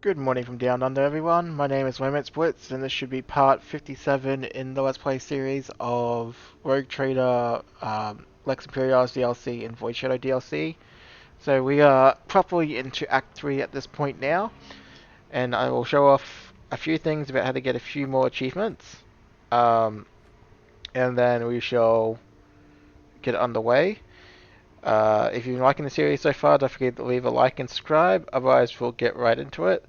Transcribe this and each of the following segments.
Good morning from down under, everyone. My name is Limit Splits, and this should be part 57 in the Let's Play series of Rogue Trader, Lex Imperialis DLC, and Void Shadow DLC. So we are properly into Act 3 at this point now, and I will show off a few things about how to get a few more achievements, and then we shall get underway. If you've been liking the series so far, don't forget to leave a like and subscribe, otherwise we'll get right into it.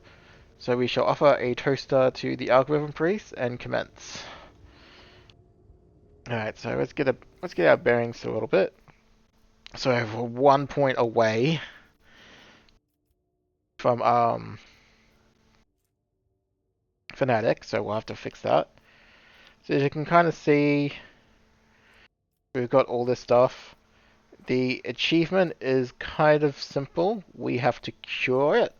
So we shall offer a toaster to the algorithm priest and commence. Alright, so let's get our bearings a little bit. So we're 1 point away from Fanatic, so we'll have to fix that. So as you can kind of see, we've got all this stuff. The achievement is kind of simple. We have to cure it,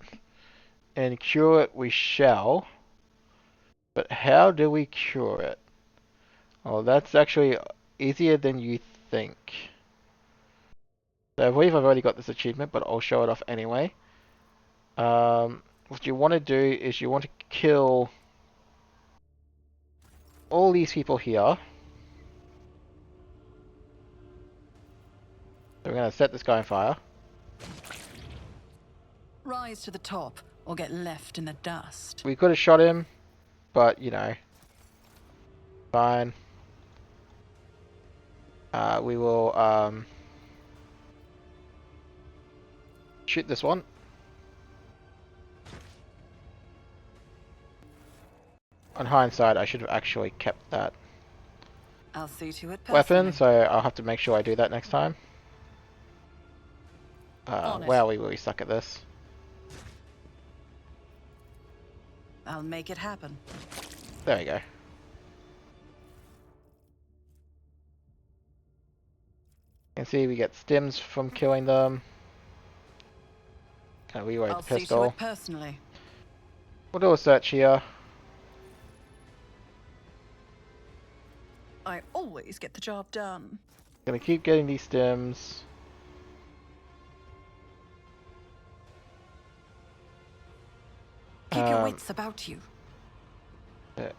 and cure it we shall. But how do we cure it? Oh, that's actually easier than you think. So I believe I've already got this achievement, but I'll show it off anyway. What you want to do is you want to kill all these people here. So we're going to set this guy on fire. Rise to the top, or get left in the dust. We could have shot him, but, you know, fine. We will shoot this one. On hindsight, I should have actually kept that I'll see to it weapon, personally. so I'll have to make sure I do that next time. Wow, we really suck at this. I'll make it happen. There we go. You can see we get stims from killing them. Can we reload the I'll see to pistol? it personally. We'll do a search here. I always get the job done. Gonna keep getting these stims. Keep your wits about you.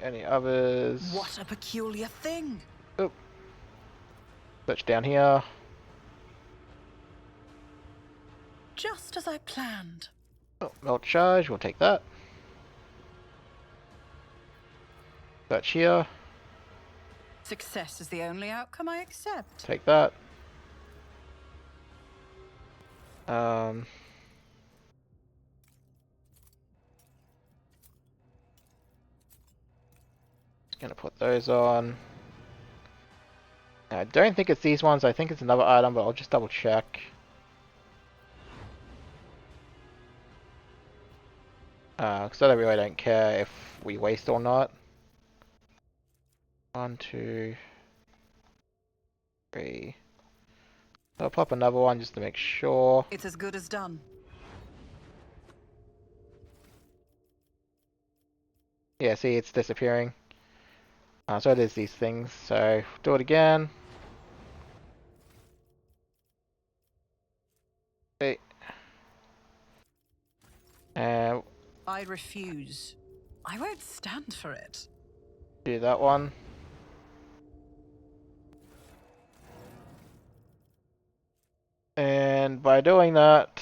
Any others? What a peculiar thing. Oh. Search down here. Just as I planned. Oh, melt charge, we'll take that. Search here. Success is the only outcome I accept. Take that. Gonna put those on. I don't think it's these ones, I think it's another item, but I'll just double check. Because I really don't care if we waste or not. 1, 2, 3. I'll pop another one just to make sure. It's as good as done. Yeah, see, it's disappearing. So it is these things. So do it again. Okay. I refuse. I won't stand for it. Do that one. And by doing that,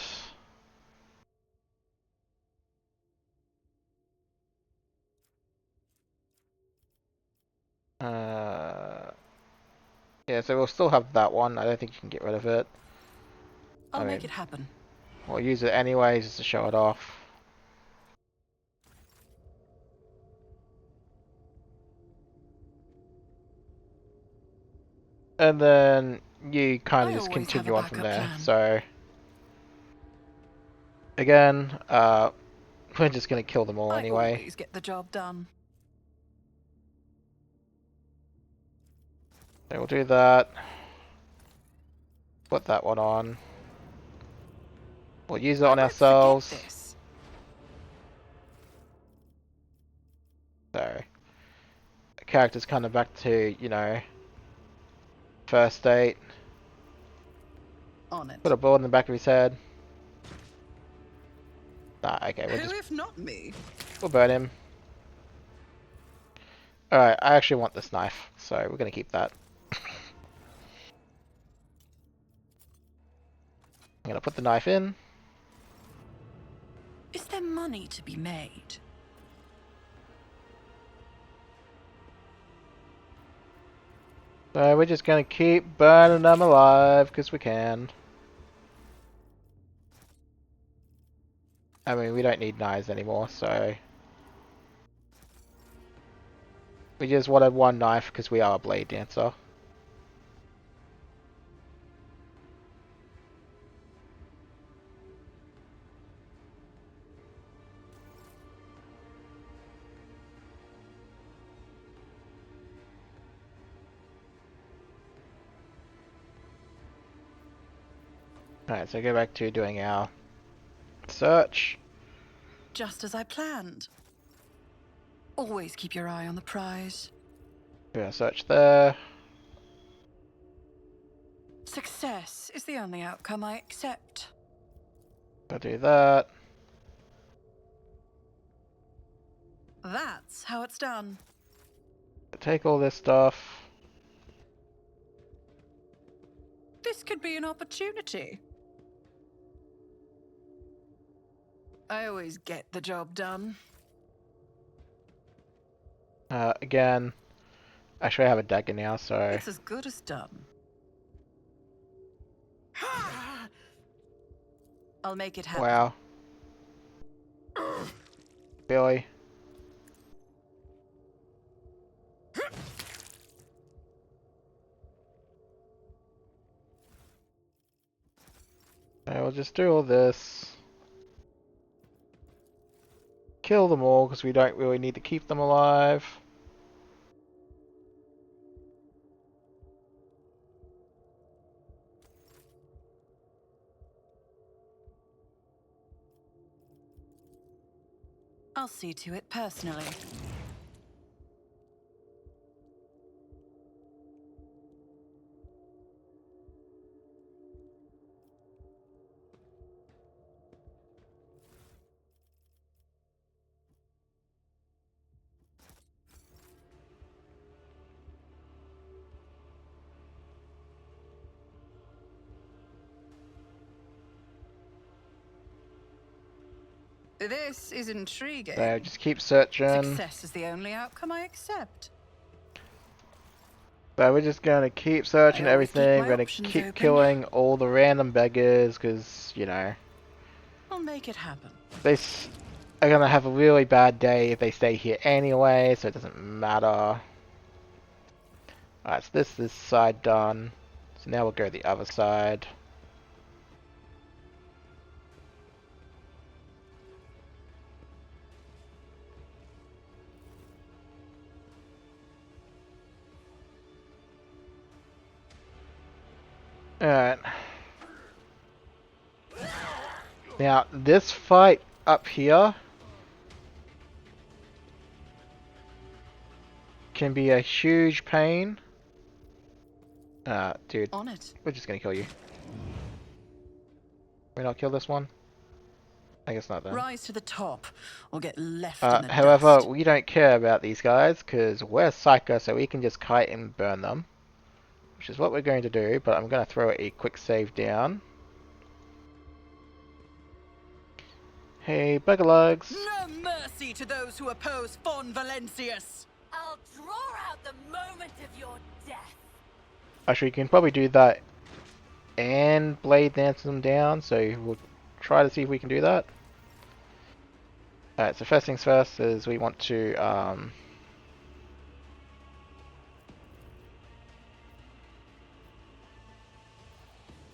yeah, so we'll still have that one. I don't think you can get rid of it. I'll make it happen. We'll use it anyways just to show it off. And then you kind of just continue on from there. Plan. So again, we're just gonna kill them all anyway. I always get the job done. So we'll do that. Put that one on. We'll use it on ourselves. So the character's kind of back to, you know, first state. On it. Put a bullet in the back of his head. Nah, okay, Who if not me? we'll burn him. Alright, I actually want this knife, so we're gonna keep that. I'm gonna put the knife in. Is there money to be made? So we're just gonna keep burning them alive, because we can. I mean, we don't need knives anymore, so... We just wanted one knife, because we are a blade dancer. Alright, so go back to doing our search. Just as I planned. Always keep your eye on the prize. Do a search there. Success is the only outcome I accept. Go do that. That's how it's done. Take all this stuff. This could be an opportunity. I always get the job done. Again, actually I have a dagger now, so... It's as good as done. I'll make it happen. Wow. Billy. I will just do all this. Kill them all, because we don't really need to keep them alive. I'll see to it personally. This is intriguing. So just keep searching. Success is the only outcome I accept. So we're just going to keep searching I always keep everything. my We're going to options keep open. killing all the random beggars, because, you know, I'll make it happen. they are going to have a really bad day if they stay here anyway, so it doesn't matter. Alright, so this side done. So now we'll go to the other side. Alright. Now, this fight up here can be a huge pain. Dude, On it. we're just gonna kill you. We not kill this one? I guess not then. Rise to the top, or get left in the However, dust. we don't care about these guys, because we're Psycho, so we can just kite and burn them. Which is what we're going to do, but I'm going to throw a quick save down. Hey, Buggerlugs! No mercy to those who oppose Von Valencius! I'll draw out the moment of your death. Actually, you can probably do that and blade dance them down, so we'll try to see if we can do that. Alright, so first things first is we want to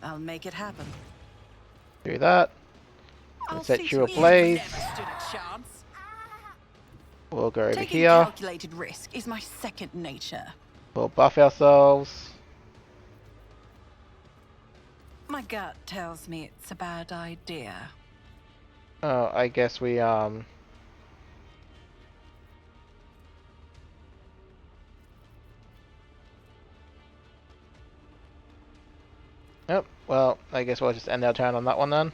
I'll make it happen. do that. I'll Set see you to ablaze. never stood a chance. We'll go over Taking here. calculated risk is my second nature. We'll buff ourselves. My gut tells me it's a bad idea. Oh, I guess we Yep, well, I guess we'll just end our turn on that one then.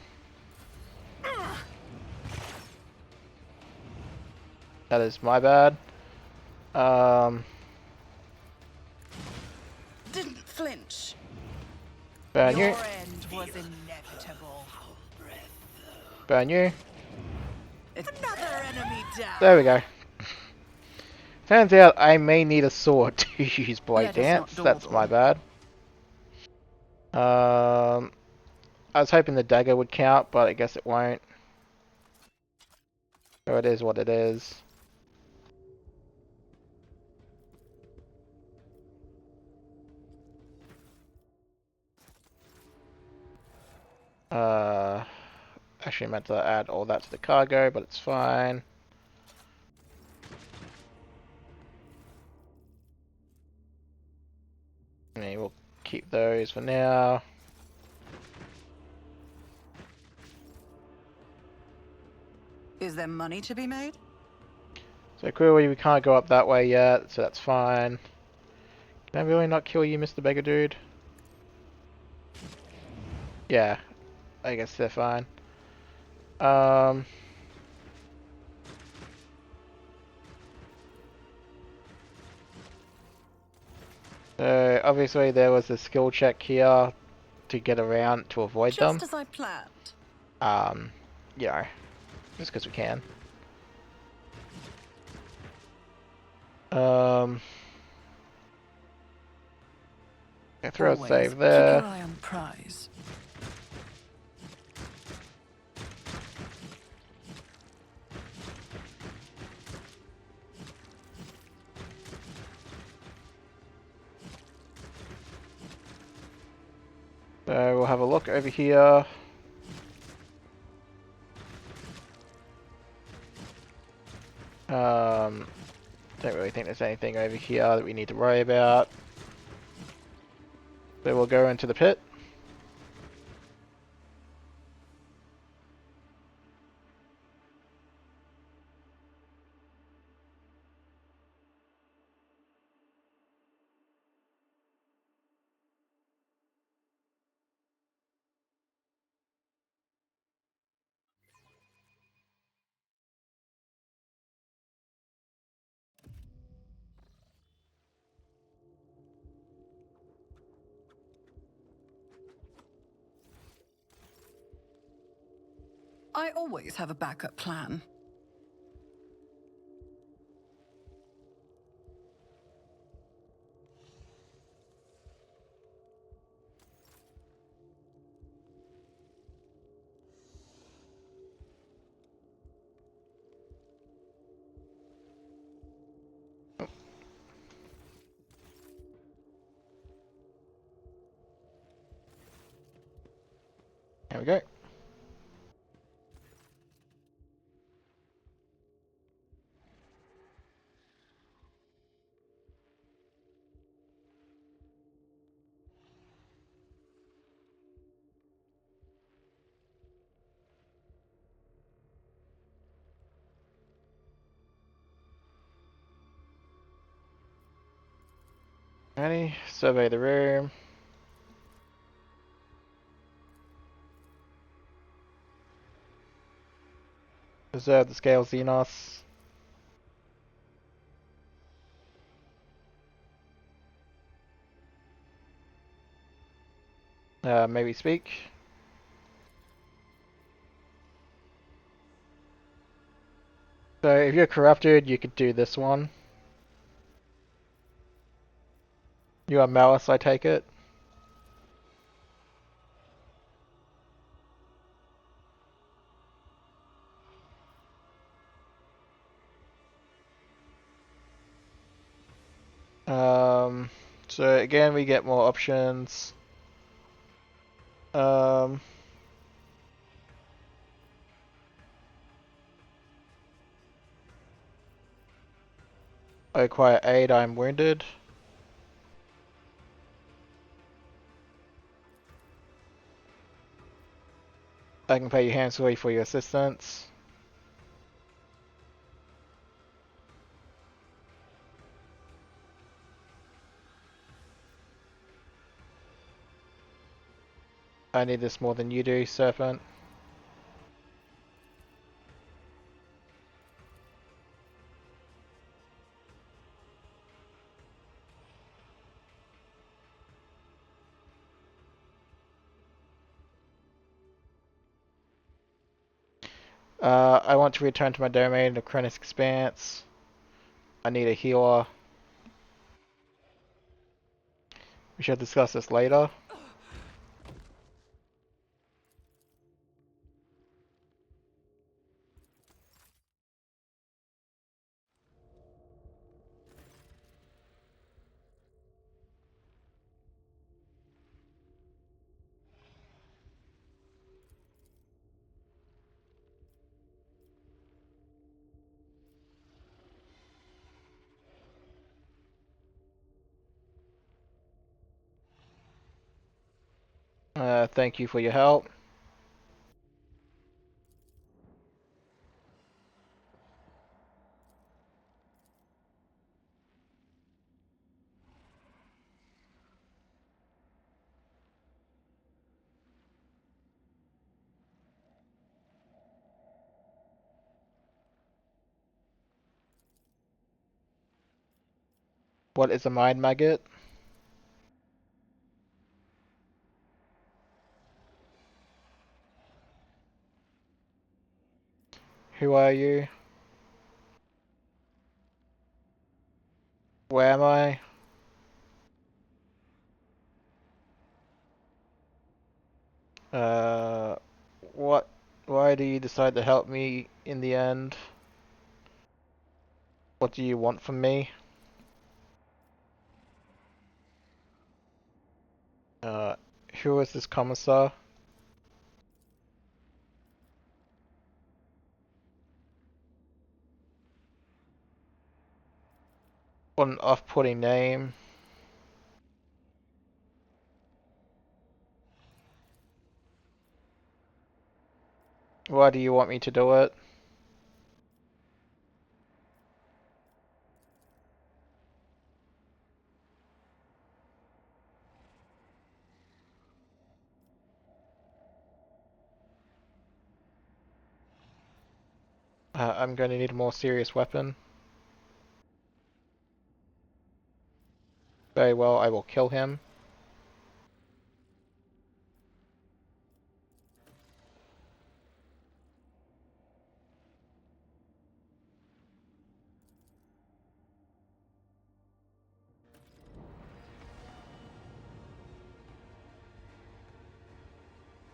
That is my bad. Didn't flinch. Burn Your you. end was inevitable. Burn you. Another enemy down. There we go. Turns out I may need a sword to use Blade Let us not Dance. That's my dawdle. bad. I was hoping the dagger would count, but I guess it won't. So it is what it is. Actually meant to add all that to the cargo, but it's fine. I mean, we'll keep those for now. Is there money to be made? So clearly we can't go up that way yet, so that's fine. Can I really not kill you, Mr. Beggar Dude? Yeah, I guess they're fine. So obviously there was a skill check here to get around to avoid them. Just as I planned. You know, just because we can. I throw a Always save keep there. your eye on the prize. So we'll have a look over here. Don't really think there's anything over here that we need to worry about. So we'll go into the pit. I always have a backup plan. There we go. Ready? Survey the room. Observe the scale Xenos. Maybe speak. So if you're corrupted, you could do this one. You are Malice, I take it. So again, we get more options. I acquire aid, I'm wounded. I can pay you handsomely for your assistance. I need this more than you do, Serpent. I want to return to my domain, the Krennic Expanse. I need a healer. We should discuss this later. Thank you for your help. What is a mind maggot? Who are you? Where am I? Uh, what? Why do you decide to help me in the end? What do you want from me? Uh, who is this commissar? What an off-putting name. Why do you want me to do it? I'm going to need a more serious weapon. Very well, I will kill him.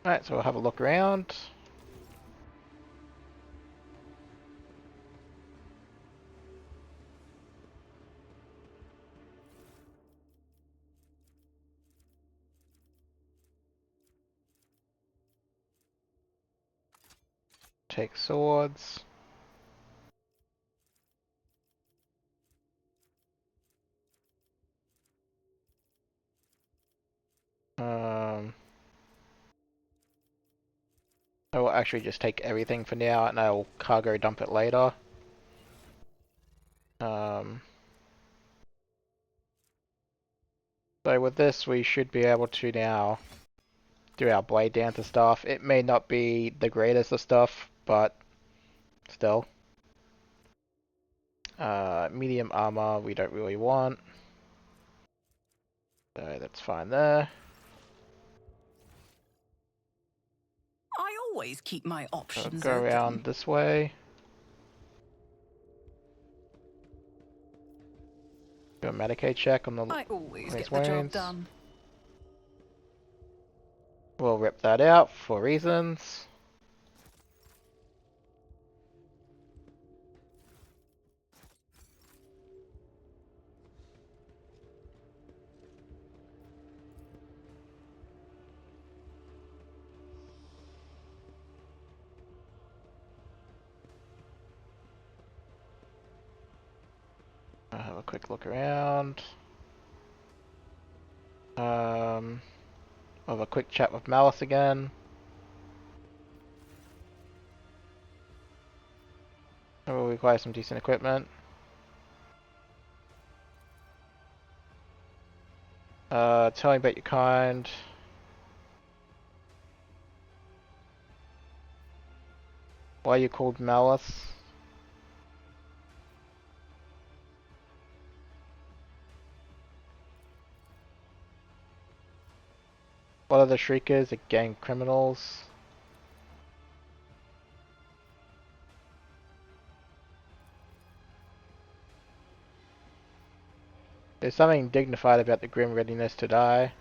Alright, so we'll have a look around. Take swords. I will actually just take everything for now and I will cargo dump it later. So with this we should be able to now do our blade dancer stuff. It may not be the greatest of stuff, but still. Medium armor we don't really want. So that's fine there. I always keep my I'll options go open. around this way. Do a Medicaid check on I always his get the job wounds. done. We'll rip that out for reasons. I'll have a quick look around. I'll have a quick chat with Malice again. I will require some decent equipment. Tell me about your kind. Why are you called Malice? What are the Shriekers? A gang of criminals. There's something dignified about the grim readiness to die.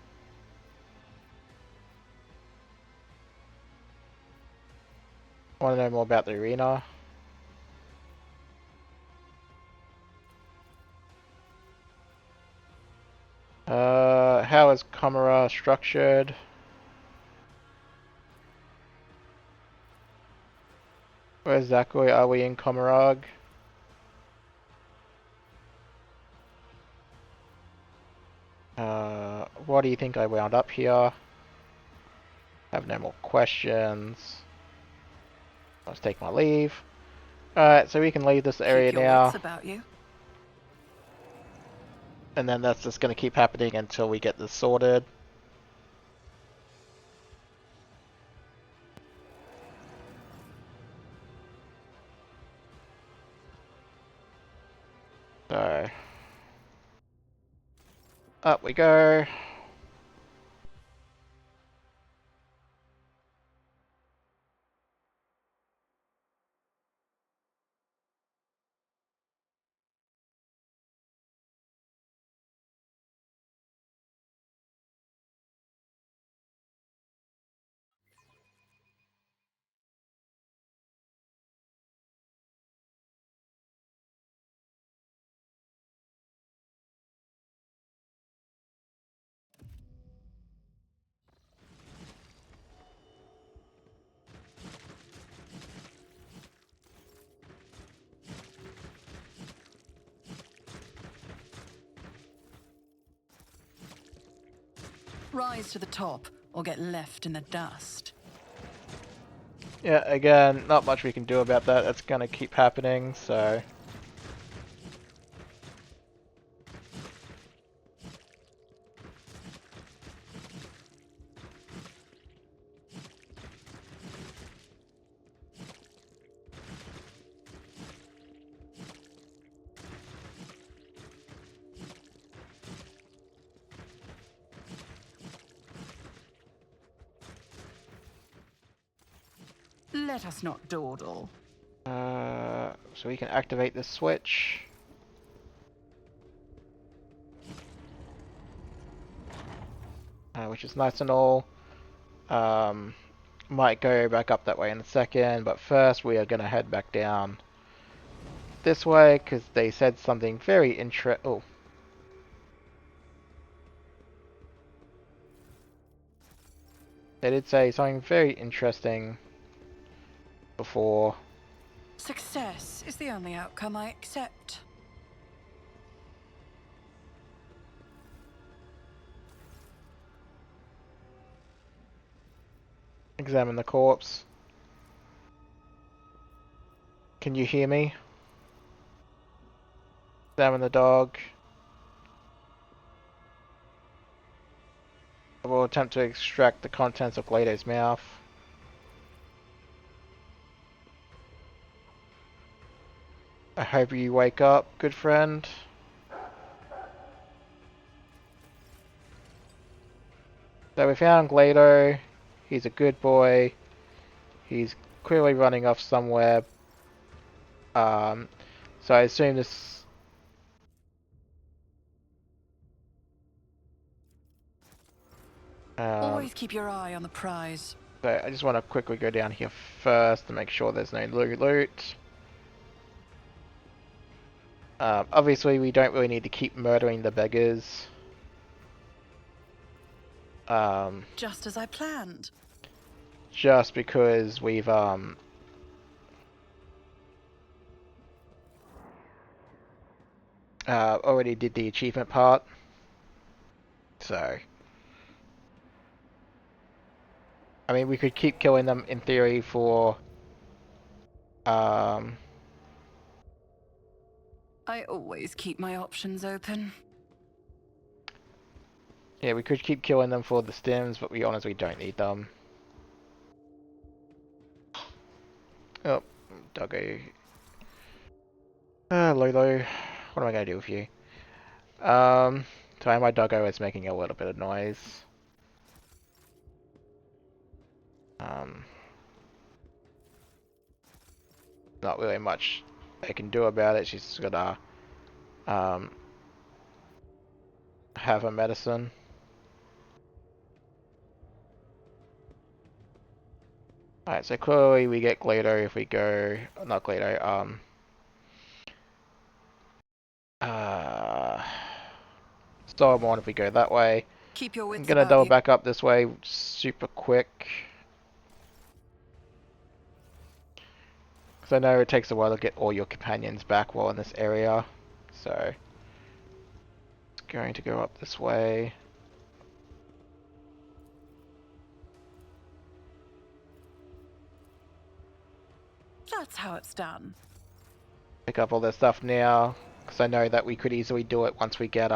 Want to know more about the arena? How is Kamara structured? Where exactly are we in Komarag? Why do you think I wound up here? Have no more questions. Let's take my leave. Alright, so we can leave this area Keep your now. wits about you. And then that's just going to keep happening until we get this sorted. So, up we go. Rise to the top, or get left in the dust. Yeah, again, not much we can do about that. That's going to keep happening, so... Let us not dawdle. So we can activate this switch. Which is nice and all. Might go back up that way in a second, but first we are going to head back down this way, because they said something very Oh. They did say something very interesting before. Success is the only outcome I accept. Examine the corpse. Can you hear me? Examine the dog. I will attempt to extract the contents of Glado's mouth. I hope you wake up, good friend. So we found Glado. He's a good boy. He's clearly running off somewhere. So I assume this... Always keep your eye on the prize. So I just want to quickly go down here first to make sure there's no loot. Obviously we don't really need to keep murdering the beggars. Just as I planned. Just because we've already did the achievement part. So I mean, we could keep killing them in theory for I always keep my options open. yeah, we could keep killing them for the stims, but we honestly don't need them. Oh, doggo. Lolo, what am I gonna do with you? Sorry, my doggo is making a little bit of noise. Not really much I can do about it. She's got a have a medicine. Alright, so clearly we get Glado if we go... Not Glado, Stormborn if we go that way. Keep your I'm wits gonna about double you. back up this way super quick. Because I know it takes a while to get all your companions back while in this area. So, it's going to go up this way. That's how it's done. Pick up all this stuff now. Because I know that we could easily do it once we get,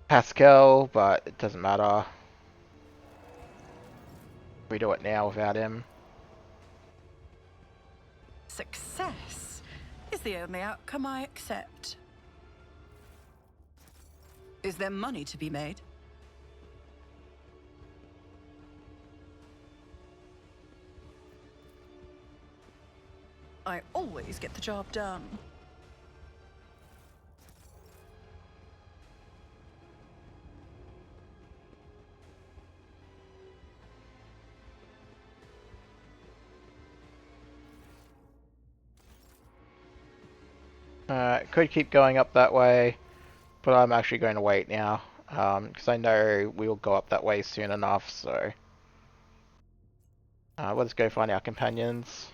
Pascal, but it doesn't matter. We do it now without him. Success is the only outcome I accept. Is there money to be made? I always get the job done. Could keep going up that way, but I'm actually going to wait now. Because I know we will go up that way soon enough, so... let's go find our companions.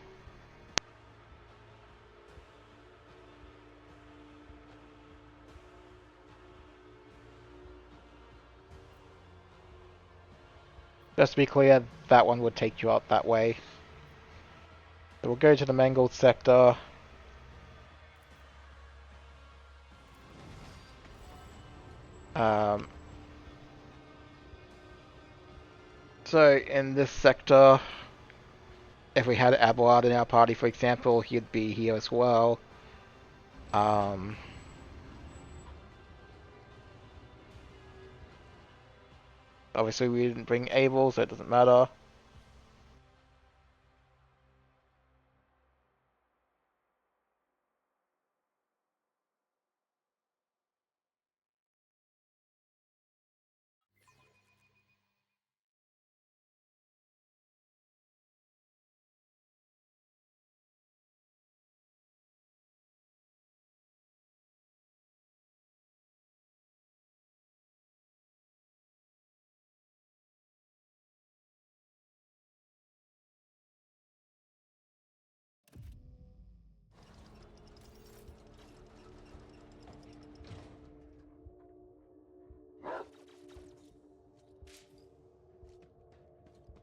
Just to be clear, that one would take you up that way. So we'll go to the Mangled sector. So in this sector, if we had Abelard in our party, for example, he'd be here as well. Obviously we didn't bring Abel, so it doesn't matter.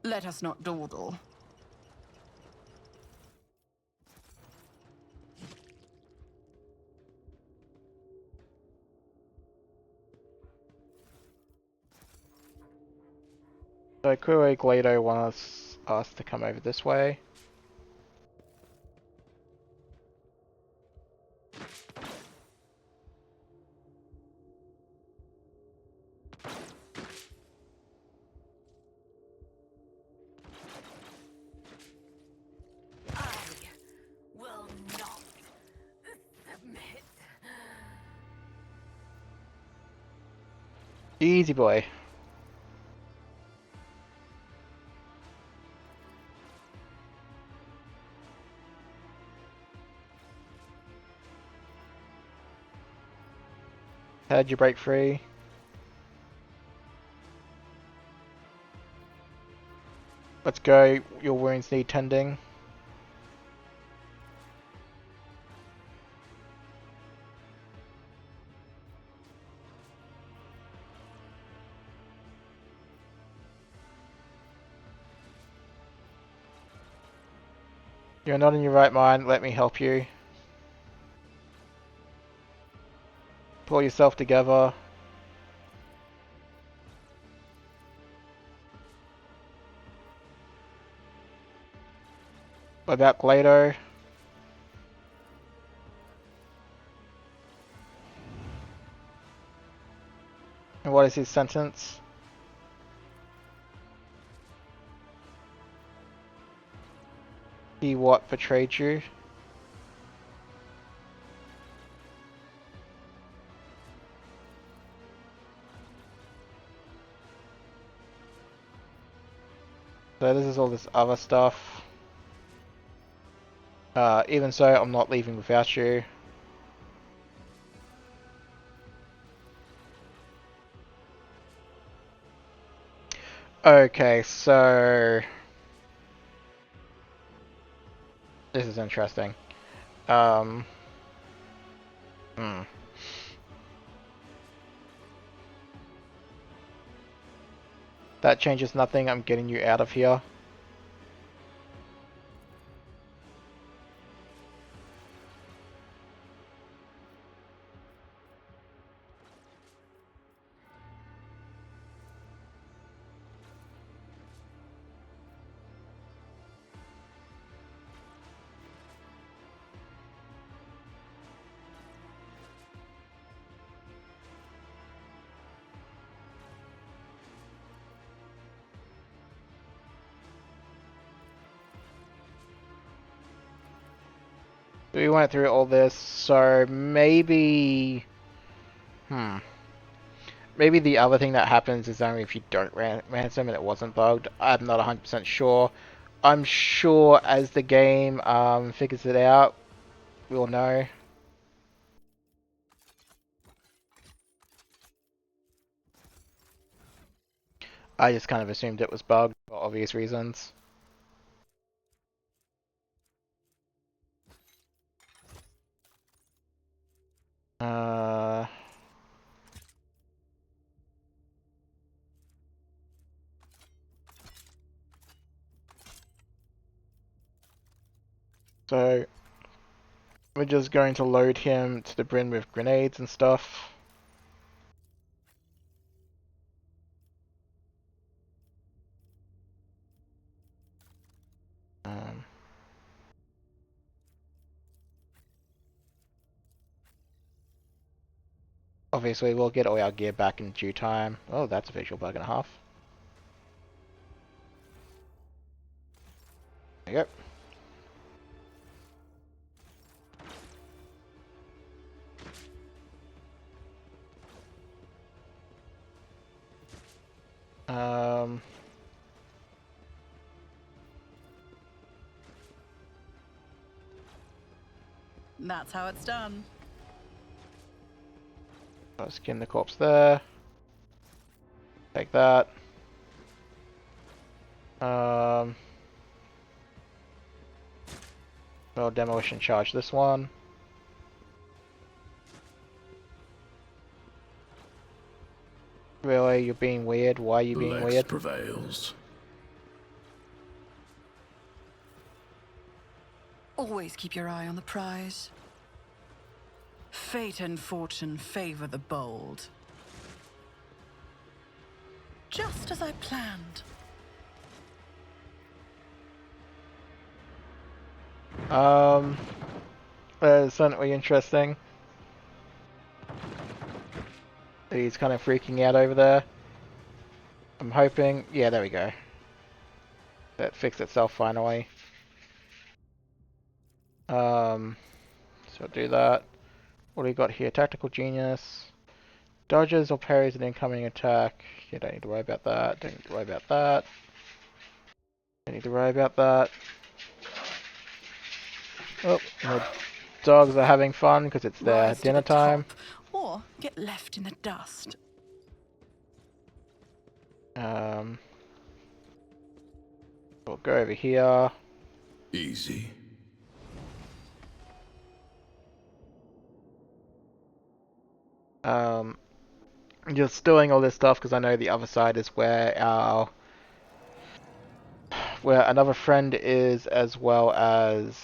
Let us not dawdle. So Kuro Glado wants us to come over this way. I will not submit. Easy boy. How'd you break free? Let's go. Your wounds need tending. You're not in your right mind. Let me help you. Pull yourself together. What about Glado? And what is his sentence? He what betrayed you? So this is all this other stuff. Even so, I'm not leaving without you. Okay, so this is interesting. Hmm. That changes nothing. I'm getting you out of here. We went through all this, so maybe... Maybe the other thing that happens is only if you don't ransom and it wasn't bugged. I'm not 100% sure. I'm sure as the game figures it out, we'll know. I just kind of assumed it was bugged for obvious reasons. So we're just going to load him to the brim with grenades and stuff. Obviously, we'll get all our gear back in due time. Oh, that's a visual bug and a half. There you go. That's how it's done. I'll skin the corpse there. Take that. Well, demolition charge this one. Really, you're being weird? Why are you being Lex weird? prevails. Always keep your eye on the prize. Fate and fortune favor the bold. Just as I planned. Certainly interesting. He's kind of freaking out over there. I'm hoping... Yeah, there we go. That fixed itself finally. So I'll do that. What do we got here? Tactical Genius. Dodges or parries an incoming attack. You don't need to worry about that. Don't need to worry about that. Don't need to worry about that. Oh, the dogs are having fun because it's their Rise to dinner the time. top, or get left in the dust. We'll go over here. Easy. Just doing all this stuff because I know the other side is where where another friend is, as well as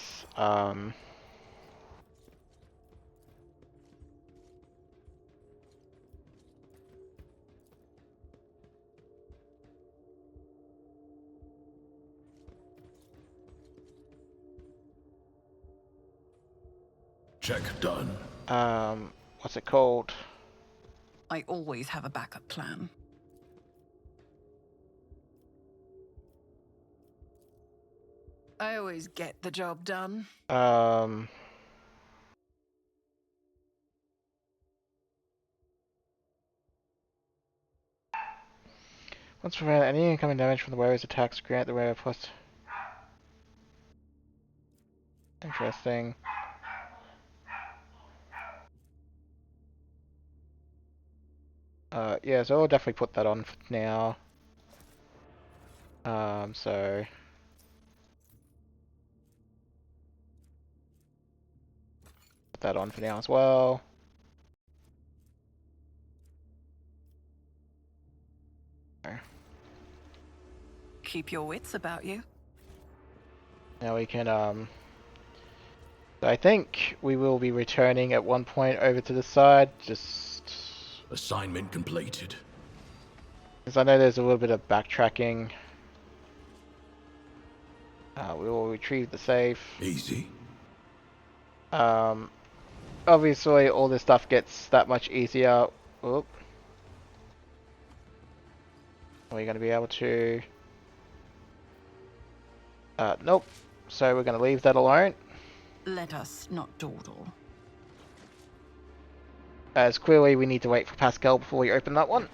Check done. what's it called? I always have a backup plan. I always get the job done. Let's prevent any incoming damage from the wearer's attacks. Grant the wearer plus. Interesting. Yeah, so I'll definitely put that on for now. So put that on for now as well. Keep your wits about you. Now we can, so I think we will be returning at one point over to the side, just Assignment completed. because I know there's a little bit of backtracking. We will retrieve the safe. Easy. Obviously all this stuff gets that much easier. Oop. Are we going to be able to... nope. So we're going to leave that alone. Let us not dawdle. As clearly we need to wait for Pascal before we open that one.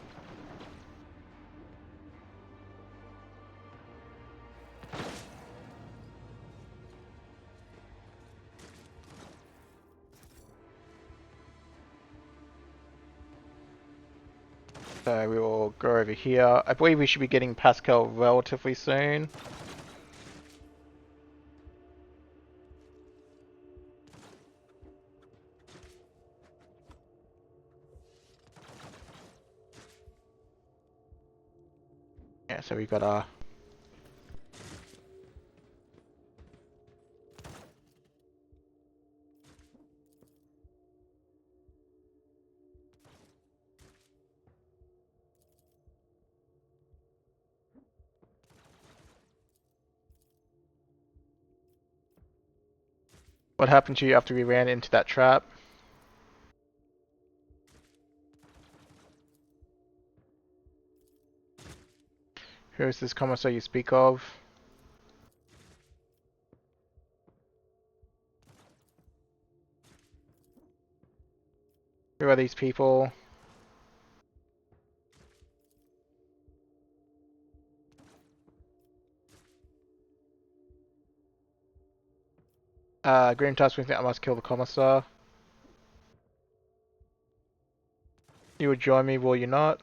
So we will go over here. I believe we should be getting Pascal relatively soon. Yeah, so we got our... What happened to you after we ran into that trap? Who is this commissar you speak of? Who are these people? Grim task with me, I must kill the commissar. You will join me, will you not?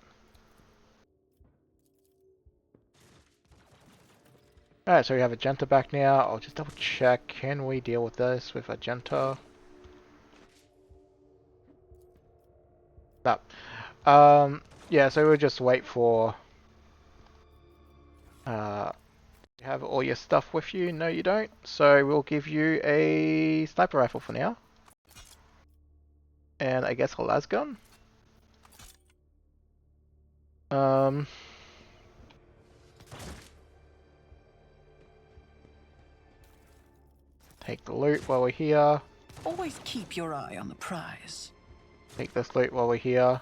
Alright, so we have Agenta back now. I'll just double check. Can we deal with this with Agenta? No. Yeah, so we'll just wait for... you have all your stuff with you? No, you don't. So we'll give you a sniper rifle for now. And I guess a las gun. Take the loot while we're here. Always keep your eye on the prize. Take this loot while we're here.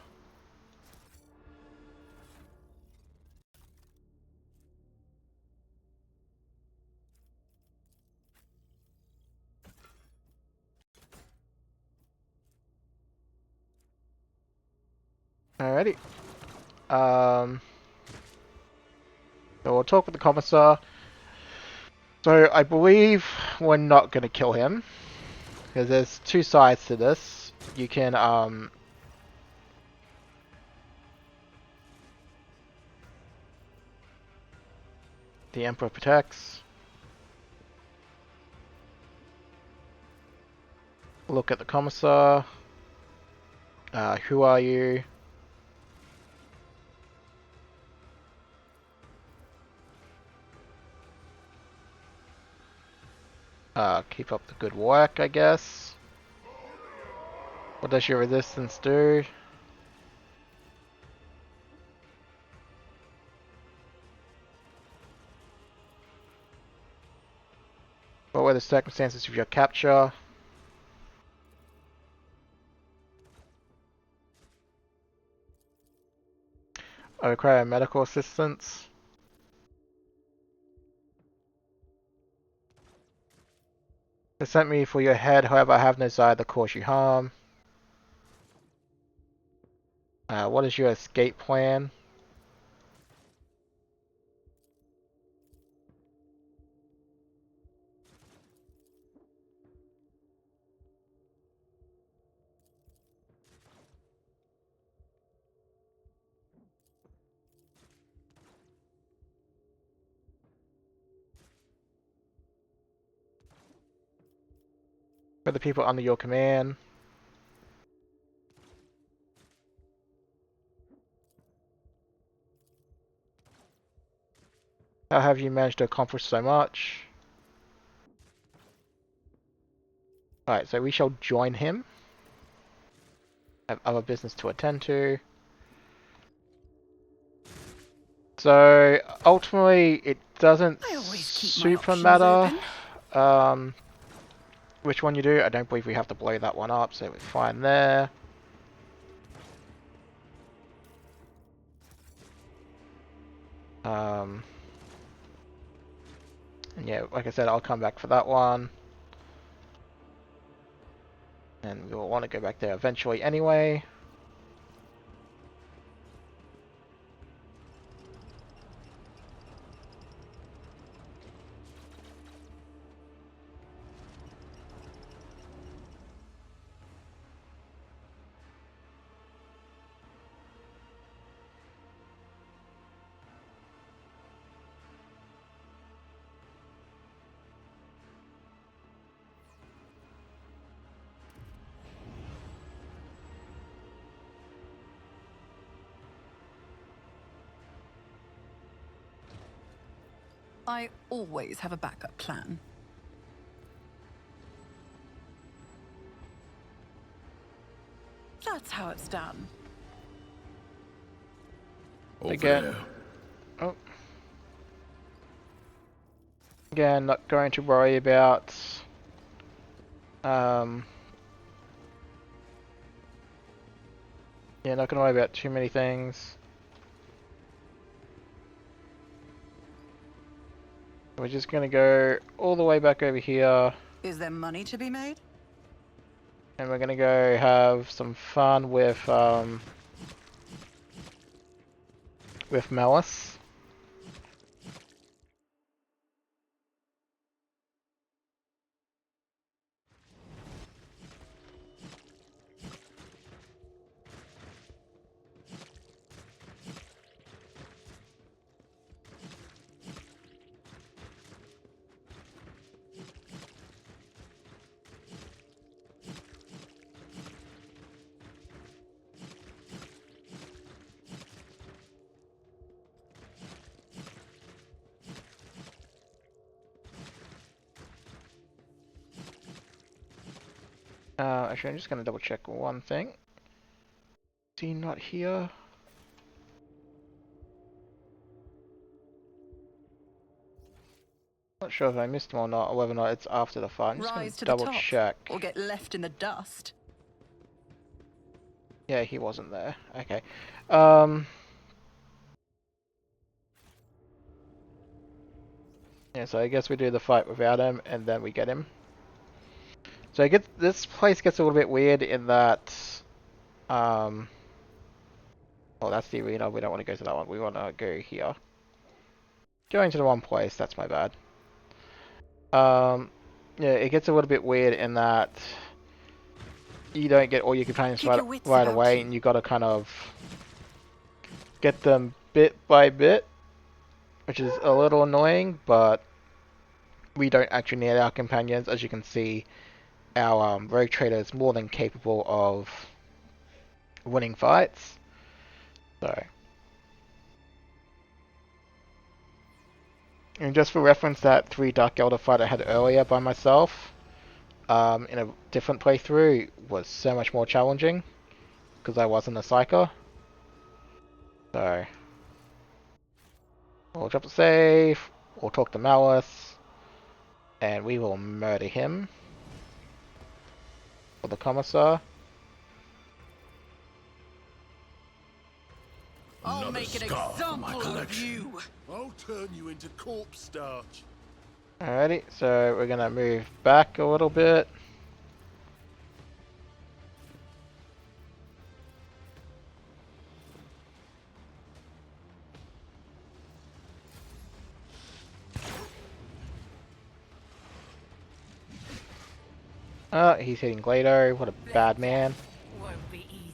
Alrighty. So we'll talk with the commissar. So I believe we're not going to kill him. Because there's two sides to this. You can, the Emperor protects. Look at the commissar. Who are you? Keep up the good work, I guess. What does your resistance do? What were the circumstances of your capture? I require medical assistance. They sent me for your head, however I have no desire to cause you harm. What is your escape plan? For the people under your command. How have you managed to accomplish so much? Alright, so we shall join him. Have other business to attend to. So, ultimately, it doesn't I always keep my super options matter open. which one you do. I don't believe we have to blow that one up, so we're fine there. And yeah, like I said, I'll come back for that one. And we'll want to go back there eventually anyway. I always have a backup plan. That's how it's done. Over Again. there. Oh. Again, not going to worry about yeah, not gonna worry about too many things. We're just gonna go all the way back over here, Is there money to be made? and we're gonna go have some fun with Malice. Actually, I'm just gonna double check one thing. Is he not here? Not sure if I missed him or not, or whether or not it's after the fight. I'm just gonna Rise to the double top, check. or get left in the dust. Yeah, he wasn't there. Okay. Yeah, so I guess we do the fight without him, and then we get him. So this place gets a little bit weird in that, well, that's the arena. We don't want to go to that one. We want to go here. Going to the wrong place. That's my bad. Yeah, it gets a little bit weird in that you don't get all your companions Keep your wits right about away, you. and you got to kind of get them bit by bit, which is a little annoying, but we don't actually need our companions. As you can see, our rogue trader is more than capable of winning fights. So, and just for reference, that 3 Dark Elder fight I had earlier by myself, in a different playthrough, was so much more challenging, because I wasn't a psyker. So, we'll drop the save, we'll talk to Malice, and we will murder him. For the commissar. I'll Another make an scar for my example of collection. you. I'll turn you into corpse starch. Alrighty, so we're gonna move back a little bit. He's hitting Glado. What a bad man. Won't be easy.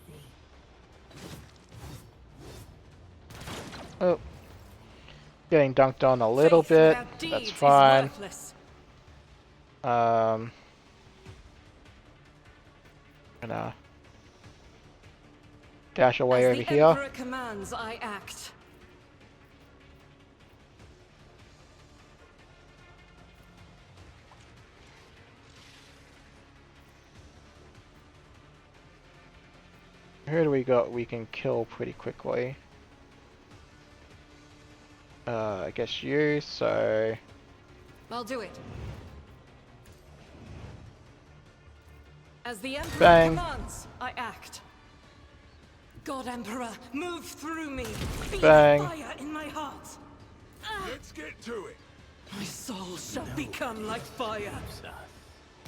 Oh. Getting dunked on a little Faith bit. without That's deeds is fine. worthless. Gonna dash away As over the here. Emperor commands, I act. Who do we got we can kill pretty quickly? I guess you, so... I'll do it. As the Emperor Bang. commands, I act. God Emperor, move through me. Be Bang. the fire in my heart. Let's get to it. My soul shall become like fire.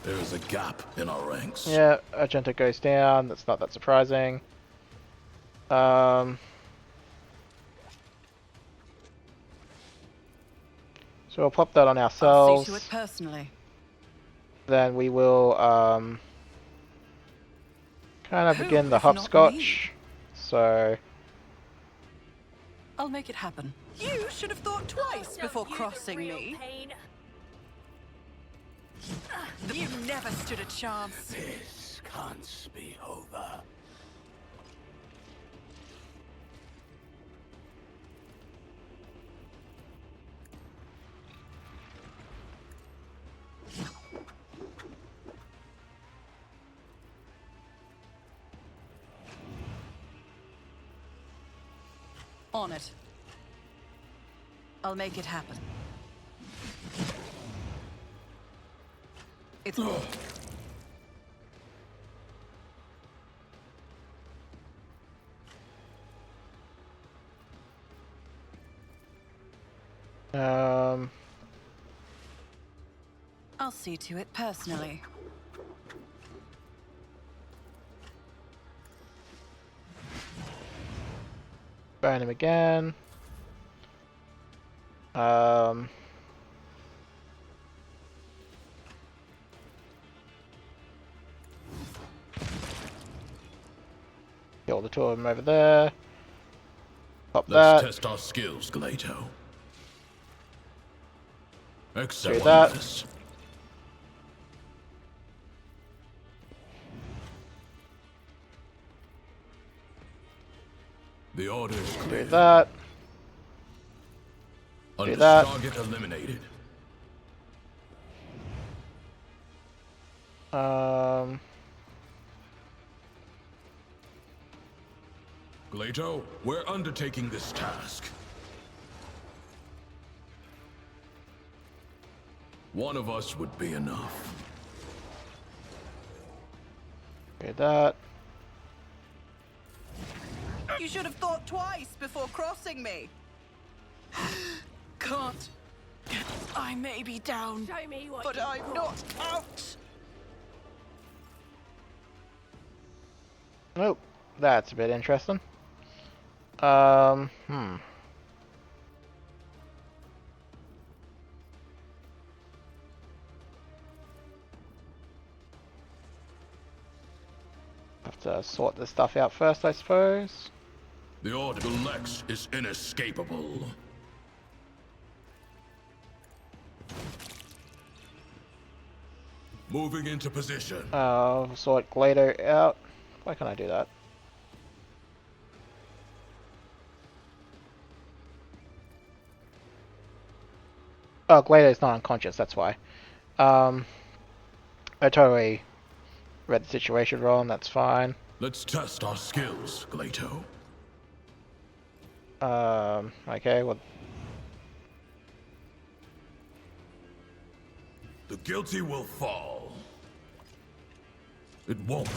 There is a gap in our ranks. Yeah, Argenta goes down, that's not that surprising. So we'll pop that on I'll ourselves. see to it personally. Then we will kind of Who, begin the if not hopscotch. So I'll make it happen. You should have thought twice No, before you the crossing real me. pain. You never stood a chance. This can't be over. On it. I'll make it happen. It's I'll see to it personally. burn him again. Kill the two of them over there. Pop Let's that. test our skills, Glato. Do Excellent. that. The order's Do clear. that. Under that. target eliminated. Glato, we're undertaking this task. One of us would be enough. Do that. You should have thought twice before crossing me. Can't. I may be down, Show me what but you I'm not out. Oh, that's a bit interesting. Have to sort this stuff out first, I suppose. The order to Lex is inescapable. Moving into position. Sort Glato out. Why can't I do that? Oh, Glato's not unconscious, that's why. I totally read the situation wrong, that's fine. Let's test our skills, Glato. Okay, well... The guilty will fall. It won't.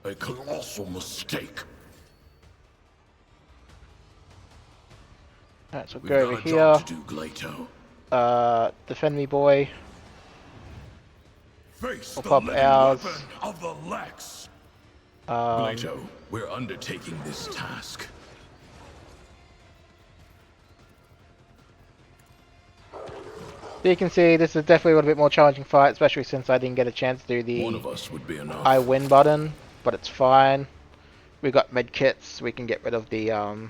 A colossal mistake. Alright, so We've go got over a here. job to do, Glato. Defend me, boy. Face We'll the pop living ours. weapon of the Lex. Um, Glato, we're undertaking this task. So you can see this is definitely a little bit more challenging fight, especially since I didn't get a chance to do One the of us would be enough. I win button, but it's fine. We got med kits, we can get rid of the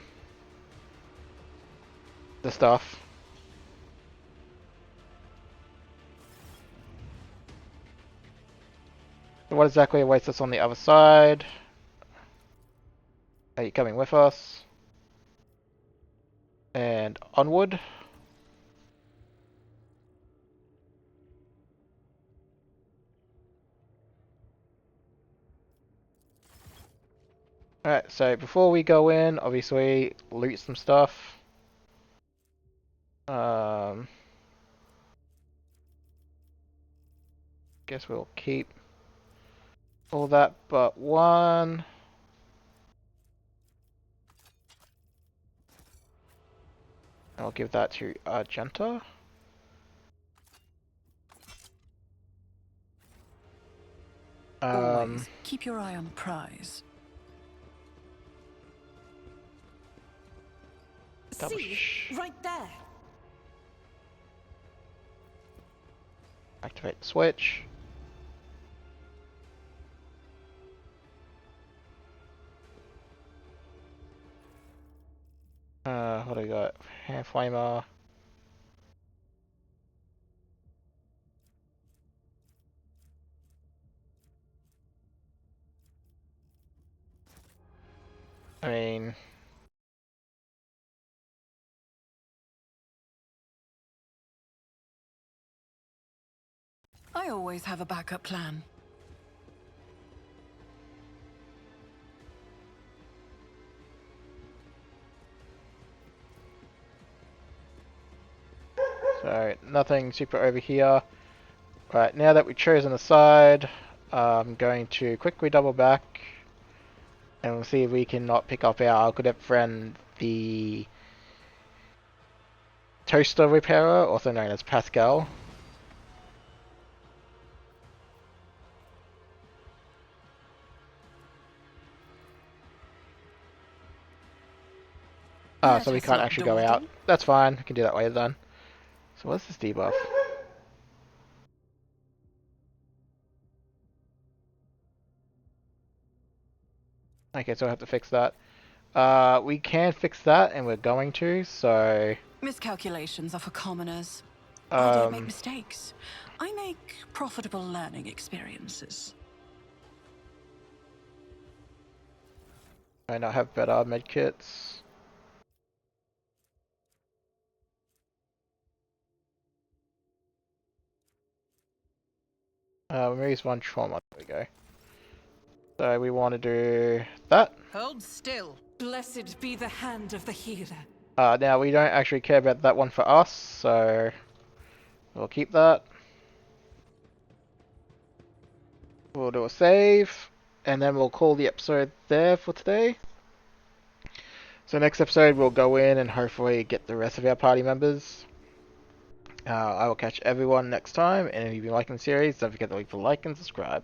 stuff. So what exactly awaits us on the other side? Are you coming with us? And onward. Alright, so before we go in, obviously loot some stuff. Guess we'll keep all that but one. I'll give that to Argenta. Always keep your eye on the prize. See, right there. Activate the switch. What do I got? Hand flamer. I mean, I always have a backup plan. so nothing super over here. Right, now that we've chosen a side, I'm going to quickly double back and we'll see if we can not pick up our cadet friend, the toaster repairer, also known as Pascal. Let So we us can't not actually go dawdle. out. That's fine, we can do that later then. So what's this debuff? Okay, so I have to fix that. We can fix that, and we're going to, so... Miscalculations are for commoners. I don't make Um, mistakes. I make profitable learning experiences. I now have better medkits. Removes one trauma. There we go. So we want to do that. Hold still. Blessed be the hand of the healer. Now we don't actually care about that one for us, so we'll keep that. We'll do a save, and then we'll call the episode there for today. So next episode we'll go in and hopefully get the rest of our party members. I will catch everyone next time, and if you've been liking the series, don't forget to leave a like and subscribe.